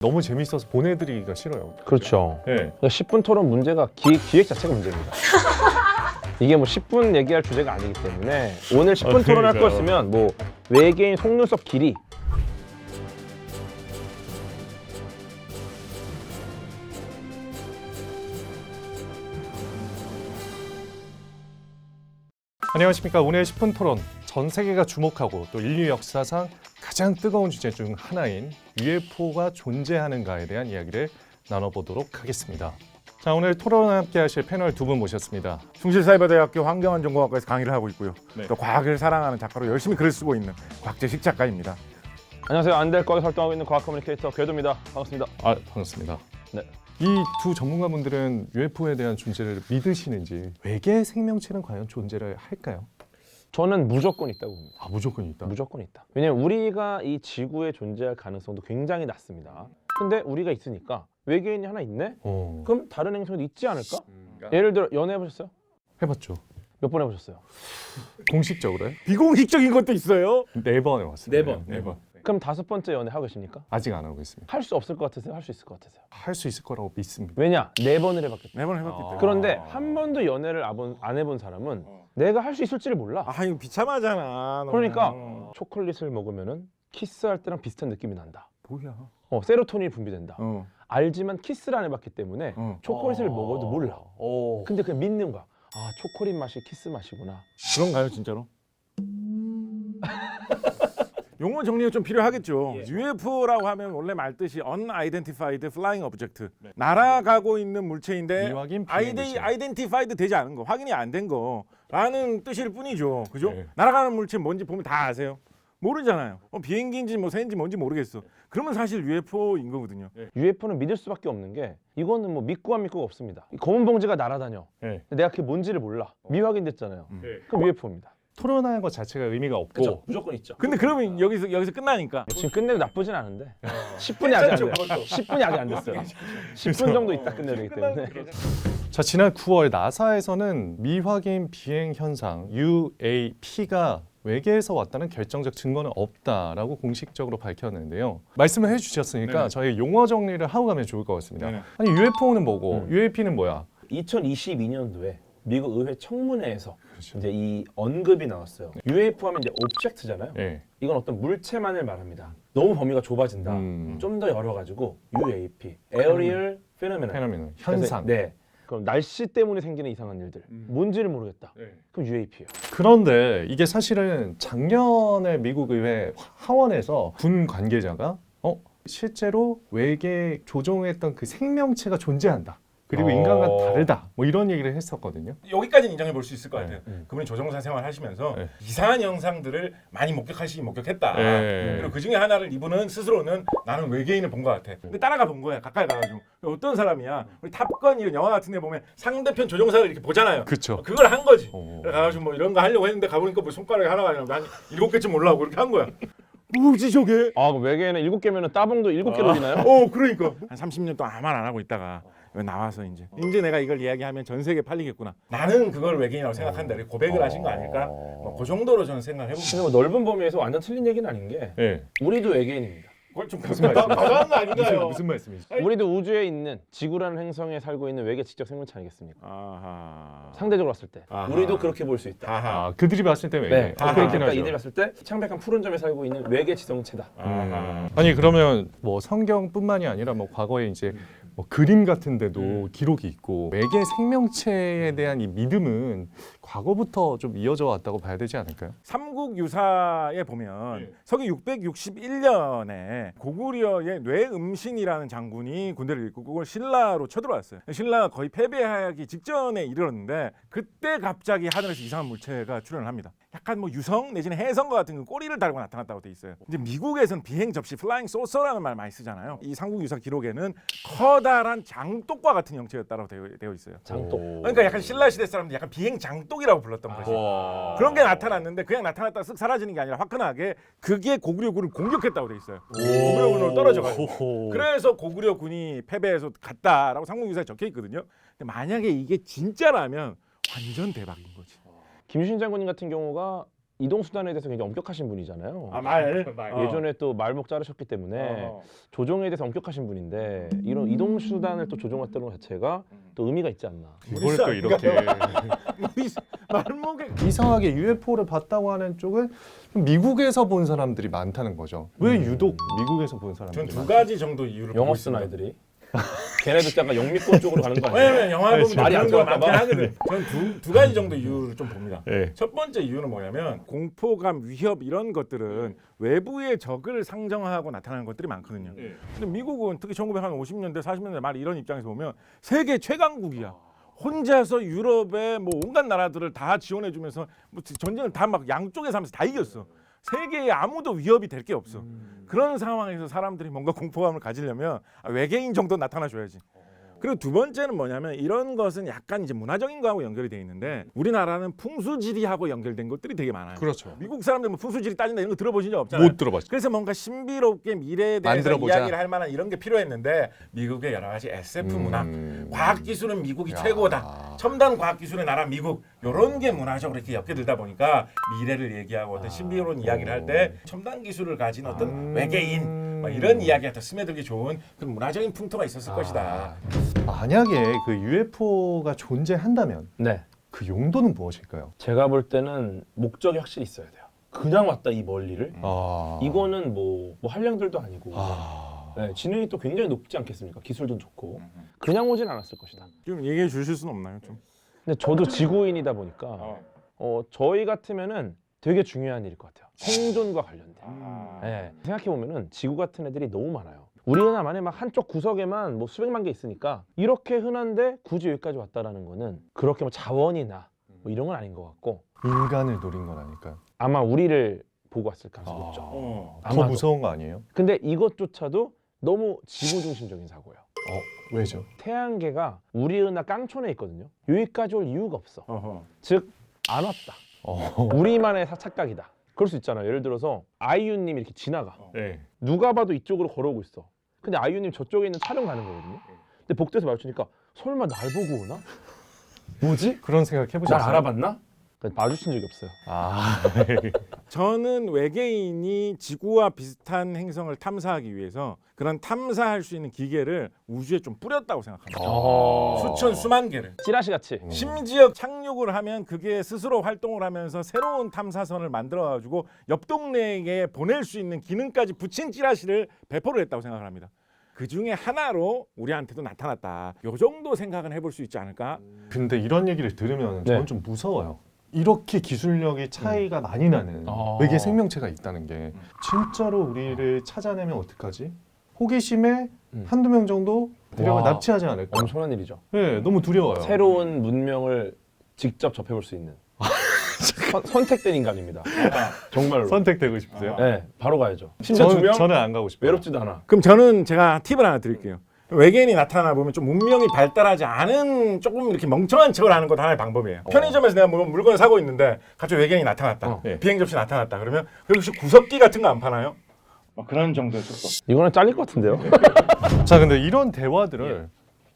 너무 재밌어서 보내드리기가 싫어요. 그렇죠. 네. 그러니까 10분 토론 문제가 기획 자체가 문제입니다. 이게 뭐 10분 얘기할 주제가 아니기 때문에 오늘 10분 토론할 그러니까요. 거였으면 뭐 외계인 속눈썹 길이 안녕하십니까. 오늘 10분 토론. 전 세계가 주목하고 또 인류 역사상 가장 뜨거운 주제 중 하나인 UFO가 존재하는가에 대한 이야기를 나눠보도록 하겠습니다. 자, 오늘 토론 함께 하실 패널 두 분 모셨습니다. 숭실사이버대학교 환경안전공학과에서 강의를 하고 있고요. 네. 또 과학을 사랑하는 작가로 열심히 글을 쓰고 있는 곽재식 작가입니다. 안녕하세요. 안될 거에 활동하고 있는 과학 커뮤니케이터 궤도입니다. 반갑습니다. 반갑습니다. 네. 이 두 전문가분들은 UFO에 대한 존재를 믿으시는지, 외계 생명체는 과연 존재를 할까요? 저는 무조건 있다고 봅니다. 무조건 있다. 무조건 있다. 왜냐면 우리가 이 지구에 존재할 가능성도 굉장히 낮습니다. 근데 우리가 있으니까 외계인이 하나 있네? 그럼 다른 행성에도 있지 않을까? 예를 들어 연애 해보셨어요? 해봤죠. 몇 번 해보셨어요? 공식적으로요? 비공식적인 것도 있어요. 4번 해봤습니다. 네 번. 4번. 그럼 5번째 연애 하고 계십니까? 아직 안 하고 있습니다. 할 수 없을 것 같으세요? 할 수 있을 것 같으세요? 할 수 있을 거라고 믿습니다. 왜냐? 4번을 해봤기 때문에. 매번 해봤기 때문에. 그런데 한 번도 연애를 안 해본 사람은 내가 할 수 있을지를 몰라. 아 이거 비참하잖아. 너무. 그러니까 초콜릿을 먹으면은 키스할 때랑 비슷한 느낌이 난다. 뭐야? 세로토닌이 분비된다. 어. 알지만 키스를 안 해봤기 때문에 초콜릿을 먹어도 몰라. 근데 그냥 믿는 거야. 아, 초콜릿 맛이 키스 맛이구나. 그런가요 진짜로? 용어 정리가 좀 필요하겠죠. UFO라고 하면 원래 말뜻이 Unidentified Flying Object. 날아가고 있는 물체인데 미확인 비행 물체. 아이덴티파이드 되지 않은 거, 확인이 안 된 거라는 뜻일 뿐이죠. 그죠? 네. 날아가는 물체 뭔지 보면 다 아세요. 모르잖아요. 비행기인지 뭐 새인지 뭔지 모르겠어. 그러면 사실 UFO인 거거든요. UFO는 믿을 수밖에 없는 게 이거는 뭐 믿고 안 믿고가 없습니다. 이 검은 봉지가 날아다녀. 네. 근데 내가 그게 뭔지를 몰라. 미확인됐잖아요. 그럼 UFO입니다. 토론하는 것 자체가 의미가 없고 그렇죠. 무조건 있죠. 근데 그러면 여기서 끝나니까. 지금 끝내도 나쁘진 않은데 10분이 아직 안 돼요. 10분이 아직 안 됐어요. 10분 정도 있다 끝내야 되기 때문에. 자, 지난 9월 나사에서는 미확인 비행 현상 UAP가 외계에서 왔다는 결정적 증거는 없다라고 공식적으로 밝혔는데요. 말씀을 해주셨으니까 네네. 저희 용어 정리를 하고 가면 좋을 것 같습니다. 네네. 아니 UFO는 뭐고 UAP는 뭐야? 2022년도에 미국 의회 청문회에서 그렇죠. 이제 이 언급이 나왔어요. UFO 하면 이제 오브젝트잖아요. 네. 이건 어떤 물체만을 말합니다. 너무 범위가 좁아진다. 음. 좀 더 열어가지고 UAP, Aerial Phenomenon. 페노메논, 현상. 네. 그럼 날씨 때문에 생기는 이상한 일들. 뭔지를 모르겠다. 그럼 UAP예요. 그런데 이게 사실은 작년에 미국 의회 하원에서 군 관계자가 실제로 외계 조종했던 그 생명체가 존재한다. 그리고 인간과 다르다. 뭐 이런 얘기를 했었거든요. 여기까지는 인정해 볼 수 있을 것 같아요. 네. 그분이 조종사 생활하시면서 네. 이상한 영상들을 많이 목격했다. 네. 그리고 그 중에 하나를 이분은 스스로는 나는 외계인을 본 것 같아. 근데 따라가 본 거야. 가까이 가가지고. 어떤 사람이야? 우리 탑건 이런 영화 같은 데 보면 상대편 조종사를 이렇게 보잖아요. 그렇죠. 그걸 한 거지. 오. 그래가지고 뭐 이런 거 하려고 했는데 가보니까 뭐 손가락이 하나가 아니라 한 7개쯤 올라오고 이렇게 한 거야. 뭐지 저게? 아, 그럼 외계에는 7개면은 따봉도 7개로 지나요? 그러니까 한 30년 동안 아무 말 안 하고 있다가 여기 나와서 이제 내가 이걸 이야기하면 전 세계에 팔리겠구나. 나는 그걸 외계인이라고 생각한다. 이렇게 고백을 하신 거 아닐까? 그 정도로 저는 생각을 해봅니다. 근데 뭐 넓은 범위에서 완전 틀린 얘기는 아닌 게 네. 우리도 외계인입니다. 그걸 좀 과장한 거 아닌가요? 무슨 말씀이시죠? 우리도 우주에 있는 지구라는 행성에 살고 있는 외계 지적 생물체 아니겠습니까? 아하. 상대적으로 봤을 때 아하. 우리도 그렇게 볼 수 있다. 아하. 그들이 봤을 때 외계. 네. 그렇긴 그러니까 하죠. 이들이 봤을 때 창백한 푸른 점에 살고 있는 외계 지성체다. 아하. 아니 그러면 뭐 성경뿐만이 아니라 뭐 과거에 이제 뭐 그림 같은데도 기록이 있고 외계 생명체에 대한 이 믿음은 과거부터 좀 이어져 왔다고 봐야 되지 않을까요? 삼국 유사에 보면 서기 661년에 고구려의 뇌음신이라는 장군이 군대를 이끌고 그걸 신라로 쳐들어왔어요. 신라가 거의 패배하기 직전에 이르렀는데 그때 갑자기 하늘에서 이상한 물체가 출현을 합니다. 약간 뭐 유성 내지는 해성과 같은 그 꼬리를 달고 나타났다고 돼 있어요. 이제 미국에서는 비행 접시 플라잉 소서라는 말 많이 쓰잖아요. 이 삼국 유사 기록에는 커다란 장독과 같은 형체였다고 되어 있어요. 장독. 그러니까 약간 신라 시대 사람들 약간 비행 장독이라고 불렀던 거지. 그런 게 나타났는데 그냥 나타났다가 쓱 사라지는 게 아니라 화끈하게 그게 고구려군을 공격했다고 돼 있어요. 고구려군으로 떨어져가지고. 그래서 고구려군이 패배해서 갔다라고 삼국유사에 적혀 있거든요. 근데 만약에 이게 진짜라면 완전 대박인 거지. 김유신 장군님 같은 경우가 이동수단에 대해서 굉장히 엄격하신 분이잖아요. 말. 예전에 또 말목 자르셨기 때문에 조종에 대해서 엄격하신 분인데 이런 이동수단을 또 조종했다는 것 자체가 또 의미가 있지 않나. 이걸 또 이렇게 말목에 이상하게 UFO를 봤다고 하는 쪽은 좀 미국에서 본 사람들이 많다는 거죠. 왜 유독 미국에서 본 사람들이? 전 두 가지 정도 이유를 영어 보고 쓰는 있습니다. 아이들이 걔네들 약간 영미권 쪽으로 가는 거 아니에요? 왜냐면 영화 보면 말이 안 그런 거 많긴 통할까 봐. 하거든. 저는 두 가지 정도 이유를 좀 봅니다. 네. 첫 번째 이유는 뭐냐면 공포감, 위협 이런 것들은 외부의 적을 상정하고 나타나는 것들이 많거든요. 근데 미국은 특히 1950년대, 40년대 말 이런 입장에서 보면 세계 최강국이야. 혼자서 유럽의 뭐 온갖 나라들을 다 지원해주면서 뭐 전쟁을 다 막 양쪽에서 하면서 다 이겼어. 세계에 아무도 위협이 될 게 없어. 그런 상황에서 사람들이 뭔가 공포감을 가지려면 외계인 정도 나타나줘야지. 그리고 두 번째는 뭐냐면 이런 것은 약간 이제 문화적인 거하고 연결이 돼 있는데 우리나라는 풍수지리하고 연결된 것들이 되게 많아요. 그렇죠. 미국 사람들 뭐 풍수지리 따진다 이런 거 들어보신 적 없잖아요. 못 들어봤죠. 그래서 뭔가 신비롭게 미래에 대해서 만들어보자. 이야기를 할 만한 이런 게 필요했는데 미국의 여러 가지 SF 문화, 과학기술은 미국이 최고다. 첨단 과학기술의 나라 미국 이런 게 문화적으로 이렇게 엮여들다 보니까 미래를 얘기하고 어떤 신비로운 이야기를 할 때 첨단 기술을 가진 어떤 외계인 막 이런 이야기가 더 스며들기 좋은 그런 문화적인 풍토가 있었을 것이다. 만약에 그 UFO가 존재한다면 네. 그 용도는 무엇일까요? 제가 볼 때는 목적이 확실히 있어야 돼요. 그냥 왔다 이 멀리를. 이거는 뭐 한량들도 아니고 네, 지능이 또 굉장히 높지 않겠습니까? 기술도 좋고 그냥 오진 않았을 것이다. 좀 얘기해 주실 수는 없나요? 좀. 근데 저도 지구인이다 보니까 저희 같으면은 되게 중요한 일일 것 같아요. 생존과 관련된. 네, 생각해 보면은 지구 같은 애들이 너무 많아요. 우리나라만에 막 한쪽 구석에만 뭐 수백만 개 있으니까 이렇게 흔한데 굳이 여기까지 왔다라는 거는 그렇게 뭐 자원이나 뭐 이런 건 아닌 것 같고 인간을 노린 건 아닐까요? 아마 우리를 보고 왔을 가능성이 높죠. 더 아마도. 무서운 거 아니에요? 근데 이것조차도 너무 지구 중심적인 사고예요. 왜죠? 태양계가 우리 은하 깡촌에 있거든요. 여기까지 올 이유가 없어. 즉 안 왔다. 우리만의 착각이다. 그럴 수 있잖아요. 예를 들어서 아이유님 이렇게 지나가. 네. 누가 봐도 이쪽으로 걸어오고 있어. 근데 아이유님 저쪽에 있는 촬영 가는 거거든요. 근데 복도에서 마주치니까 설마 날 보고 오나? 뭐지? 그런 생각 날 해보셨어요? 알아봤나? 마주친 적이 없어요. 저는 외계인이 지구와 비슷한 행성을 탐사하기 위해서 그런 탐사할 수 있는 기계를 우주에 좀 뿌렸다고 생각합니다. 수천 수만 개를. 찌라시 같이. 심지어 착륙을 하면 그게 스스로 활동을 하면서 새로운 탐사선을 만들어가지고 옆 동네에 보낼 수 있는 기능까지 붙인 찌라시를 배포를 했다고 생각을 합니다. 그 중에 하나로 우리한테도 나타났다. 요 정도 생각은 해볼 수 있지 않을까? 근데 이런 얘기를 들으면 네. 저는 좀 무서워요. 이렇게 기술력이 차이가 많이 나는 외계 생명체가 있다는 게 진짜로 우리를 찾아내면 어떡하지? 호기심에 한두 명 정도 데려가 와. 납치하지 않을까? 엄청난 일이죠. 네, 너무 두려워요. 새로운 문명을 직접 접해볼 수 있는 선택된 인간입니다. 정말로. 선택되고 싶으세요? 네, 바로 가야죠. 심지어 두 명 저는 안 가고 싶어요. 외롭지도 않아. 그럼 저는 제가 팁을 하나 드릴게요. 외계인이 나타나 보면 좀 문명이 발달하지 않은 조금 이렇게 멍청한 척을 하는 것도 하나의 방법이에요. 편의점에서 내가 뭐 물건을 사고 있는데 갑자기 외계인이 나타났다. 네. 비행 접시 나타났다. 그러면 혹시 구석기 같은 거 안 파나요? 그런 정도의 속도. 이거는 잘릴 것 같은데요? 자, 근데 이런 대화들을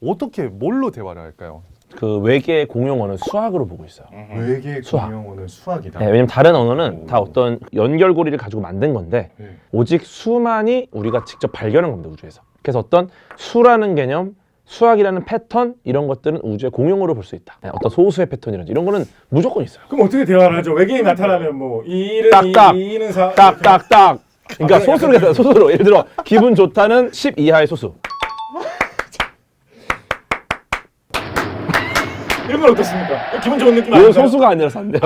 어떻게 뭘로 대화를 할까요? 그 외계의 공용어는 수학으로 보고 있어요. 외계 수학. 공용어는 수학이다. 네, 왜냐면 다른 언어는 다 어떤 연결고리를 가지고 만든 건데 네. 오직 수만이 우리가 직접 발견한 겁니다, 우주에서. 그래서 어떤 수라는 개념, 수학이라는 패턴 이런 것들은 우주의 공용어로 볼 수 있다. 네, 어떤 소수의 패턴이라든지 이런 거는 무조건 있어요. 그럼 어떻게 대화를 하죠? 외계인이 나타나면 뭐 이는 딱딱. 이는 사 딱딱딱. 그러니까 소수로 해서 소수로 예를 들어 기분 좋다는 10 이하의 소수. 이런 건 어떻습니까? 기분 좋은 느낌 이건 아닌가요? 소수가 아니라서 안 돼요.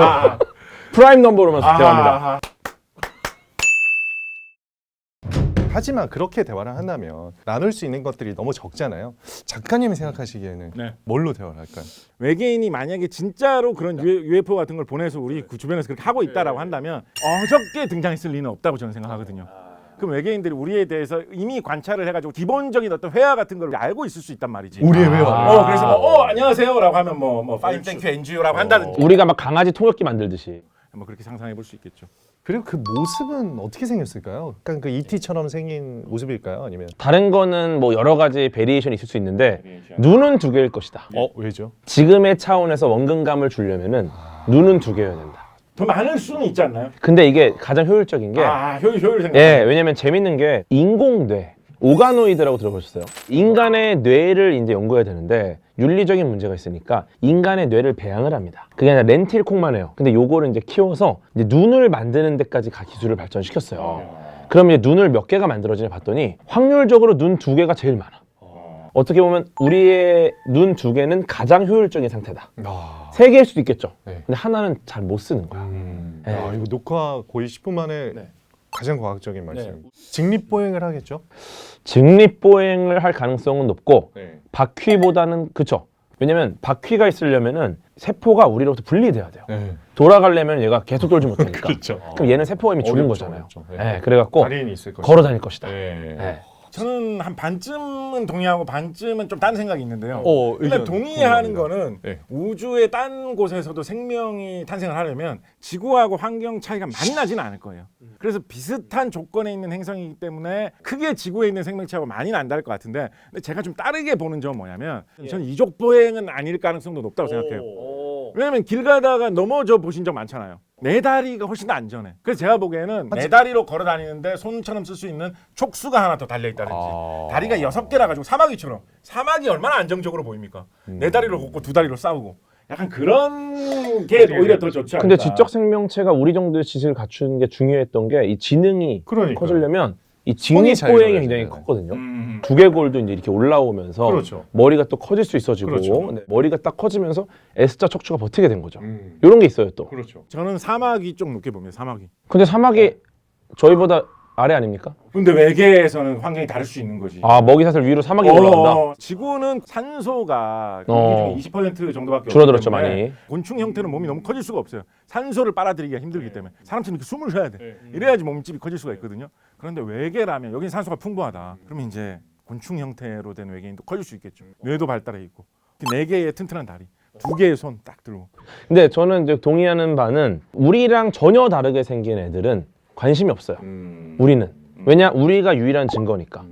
프라임 넘버로만 대화합니다. 하지만 그렇게 대화를 한다면 나눌 수 있는 것들이 너무 적잖아요. 작가님이 생각하시기에는 네. 뭘로 대화를 할까요? 외계인이 만약에 진짜로 그런 UFO 같은 걸 보내서 우리 그 주변에서 그렇게 하고 있다라고 한다면 어저께 등장했을 리는 없다고 저는 생각하거든요. 그럼 외계인들이 우리에 대해서 이미 관찰을 해가지고 기본적인 어떤 회화 같은 걸 알고 있을 수 있단 말이지. 우리의 회화. 그래서 뭐 안녕하세요라고 하면 뭐 파인 땡큐 NGO라고 한다든지 우리가 막 강아지 통역기 만들듯이. 뭐 그렇게 상상해 볼 수 있겠죠. 그리고 그 모습은 어떻게 생겼을까요? 약간 그 ET처럼 생긴 모습일까요? 아니면 다른 거는 뭐 여러 가지 베리에이션이 있을 수 있는데 눈은 두 개일 것이다. 왜죠? 지금의 차원에서 원근감을 주려면은 눈은 두 개여야 된다. 더 많을 수는 있지 않나요? 근데 이게 가장 효율적인 게 효율 생각. 예, 왜냐면 재밌는 게 인공뇌, 오가노이드라고 들어보셨어요? 인간의 뇌를 이제 연구해야 되는데 윤리적인 문제가 있으니까 인간의 뇌를 배양을 합니다. 그게 아니라 렌틸콩만 해요. 근데 요거를 이제 키워서 이제 눈을 만드는 데까지 기술을 발전시켰어요. 그럼 이제 눈을 몇 개가 만들어지냐 봤더니 확률적으로 눈 2개가 제일 많아. 어떻게 보면 우리의 눈 2개는 가장 효율적인 상태다. 3개일 수도 있겠죠. 네. 근데 하나는 잘 못 쓰는 거야. 네. 이거 녹화 거의 10분 만에 네. 가장 과학적인 말씀. 직립보행을 하겠죠? 직립보행을 할 가능성은 높고 네. 바퀴보다는 그쵸. 왜냐면 바퀴가 있으려면은 세포가 우리로부터 분리돼야 돼요. 네. 돌아가려면 얘가 계속 돌지 못하니까. 그렇죠. 그럼 얘는 세포가 이미 죽은 어렵죠, 거잖아요. 어렵죠. 네. 네, 그래갖고 달인이 있을 것이다. 걸어 다닐 것이다. 네. 네. 저는 한 반쯤은 동의하고 반쯤은 좀 다른 생각이 있는데요. 일단 의견 동의하는 궁금합니다. 거는 네. 우주의 딴 곳에서도 생명이 탄생을 하려면 지구하고 환경 차이가 많이 나지는 않을 거예요. 그래서 비슷한 조건에 있는 행성이기 때문에 크게 지구에 있는 생명체하고 많이 난다할 것 같은데, 근데 제가 좀 다르게 보는 점은 뭐냐면 저는 이족 보행은 아닐 가능성도 높다고 생각해요. 왜냐면 길 가다가 넘어져 보신 적 많잖아요. 내 다리가 훨씬 더 안전해. 그래서 제가 보기에는 내 다리로 걸어 다니는데 손처럼 쓸 수 있는 촉수가 하나 더 달려 있다든지 다리가 6개라 가지고 사마귀처럼. 사마귀 얼마나 안정적으로 보입니까? 내 다리로 걷고 두 다리로 싸우고. 약간 그런 게 오히려 더 좋지 않을까. 근데 지적 생명체가 우리 정도의 지식을 갖추는 게 중요했던 게 이 지능이 그러니까요. 커지려면 이 손이 잘 직립보행이 가야 굉장히 되잖아요. 컸거든요. 두개골도 이제 이렇게 올라오면서 그렇죠. 머리가 또 커질 수 있어지고 그렇죠. 근데 머리가 딱 커지면서 S자 척추가 버티게 된 거죠. 음. 이런 게 있어요 또. 그렇죠. 저는 사마귀 쪽 높게 봅니다. 사마귀. 근데 사막이 저희보다 아래 아닙니까? 근데 외계에서는 환경이 다를 수 있는 거지. 아 먹이사슬 위로 사막이 올라간다. 지구는 산소가 공기 중에 20% 정도밖에 줄어들었죠, 없기 때문에 많이. 곤충 형태는 몸이 너무 커질 수가 없어요. 산소를 빨아들이기가 힘들기 때문에 사람처럼 이렇게 숨을 쉬어야 돼. 이래야지 몸집이 커질 수가 있거든요. 그런데 외계라면 여기는 산소가 풍부하다. 그러면 이제 곤충 형태로 된 외계인도 커질 수 있겠죠. 뇌도 발달해 있고 4개의 튼튼한 다리, 2개의 손 딱 들고. 근데 저는 이제 동의하는 바는 우리랑 전혀 다르게 생긴 애들은 관심이 없어요. 우리는. 왜냐? 우리가 유일한 증거니까.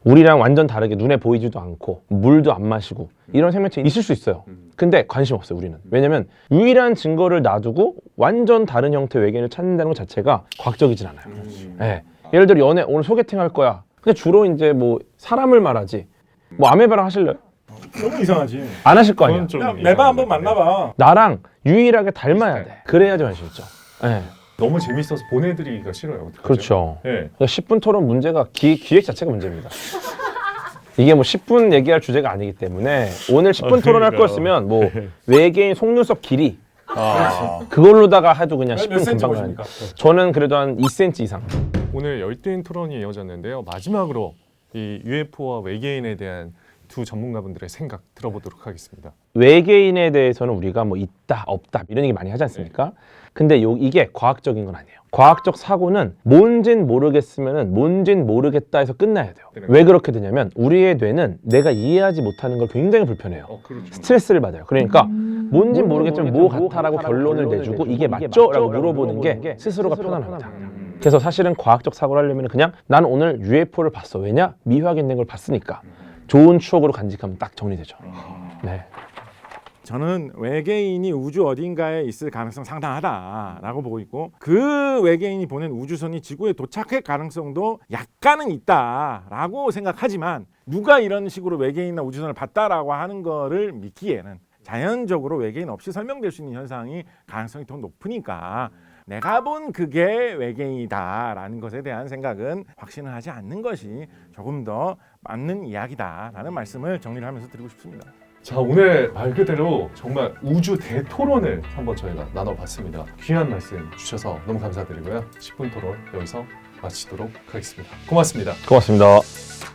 우리랑 완전 다르게 눈에 보이지도 않고 물도 안 마시고 이런 생명체 있을 수 있어요. 근데 관심 없어요, 우리는. 왜냐면 유일한 증거를 놔두고 완전 다른 형태의 외계인을 찾는다는 것 자체가 과학적이진 않아요. 네. 예를 들어 연애 오늘 소개팅 할 거야. 근데 주로 이제 뭐 사람을 말하지. 뭐 아메바랑 하실래요? 너무 이상하지. 안 하실 거 아니야. 야, 매바 한번 만나봐. 나랑 유일하게 닮아야 돼. 그래야지 관심 있죠. 네. 너무 재밌어서 보내드리기가 싫어요. 어떡하죠? 그렇죠. 네. 10분 토론 문제가 기획 자체가 문제입니다. 이게 뭐 10분 얘기할 주제가 아니기 때문에 오늘 10분 토론할 그러니까요. 거였으면 뭐 외계인 속눈썹 길이 아, 그걸로다가 해도 그냥 몇 10분 센치 금방 보십니까? 가니까. 저는 그래도 한 2cm 이상. 오늘 열띤 토론이 이어졌는데요. 마지막으로 이 UFO와 외계인에 대한 두 전문가분들의 생각 들어보도록 하겠습니다. 외계인에 대해서는 우리가 뭐 있다 없다 이런 얘기 많이 하지 않습니까? 근데 이게 과학적인 건 아니에요. 과학적 사고는 뭔진 모르겠으면은 뭔진 모르겠다 해서 끝나야 돼요. 왜 그렇게 되냐면 우리의 뇌는 내가 이해하지 못하는 걸 굉장히 불편해요. 그렇죠. 스트레스를 받아요. 그러니까 뭔진 모르겠지만 뭐 같아라고 결론을 내주고 이게 맞죠? 라고 물어보는 게 스스로가 편안합니다. 그래서 사실은 과학적 사고를 하려면 그냥 난 오늘 UFO를 봤어. 왜냐? 미확인된 걸 봤으니까. 좋은 추억으로 간직하면 딱 정리되죠. 네. 저는 외계인이 우주 어딘가에 있을 가능성 상당하다라고 보고 있고, 그 외계인이 보낸 우주선이 지구에 도착할 가능성도 약간은 있다라고 생각하지만, 누가 이런 식으로 외계인이나 우주선을 봤다라고 하는 거를 믿기에는 자연적으로 외계인 없이 설명될 수 있는 현상이 가능성이 더 높으니까 내가 본 그게 외계인이다라는 것에 대한 생각은 확신을 하지 않는 것이 조금 더 맞는 이야기다라는 말씀을 정리를 하면서 드리고 싶습니다. 자, 오늘 말 그대로 정말 우주 대토론을 한번 저희가 나눠봤습니다. 귀한 말씀 주셔서 너무 감사드리고요. 10분 토론 여기서 마치도록 하겠습니다. 고맙습니다. 고맙습니다.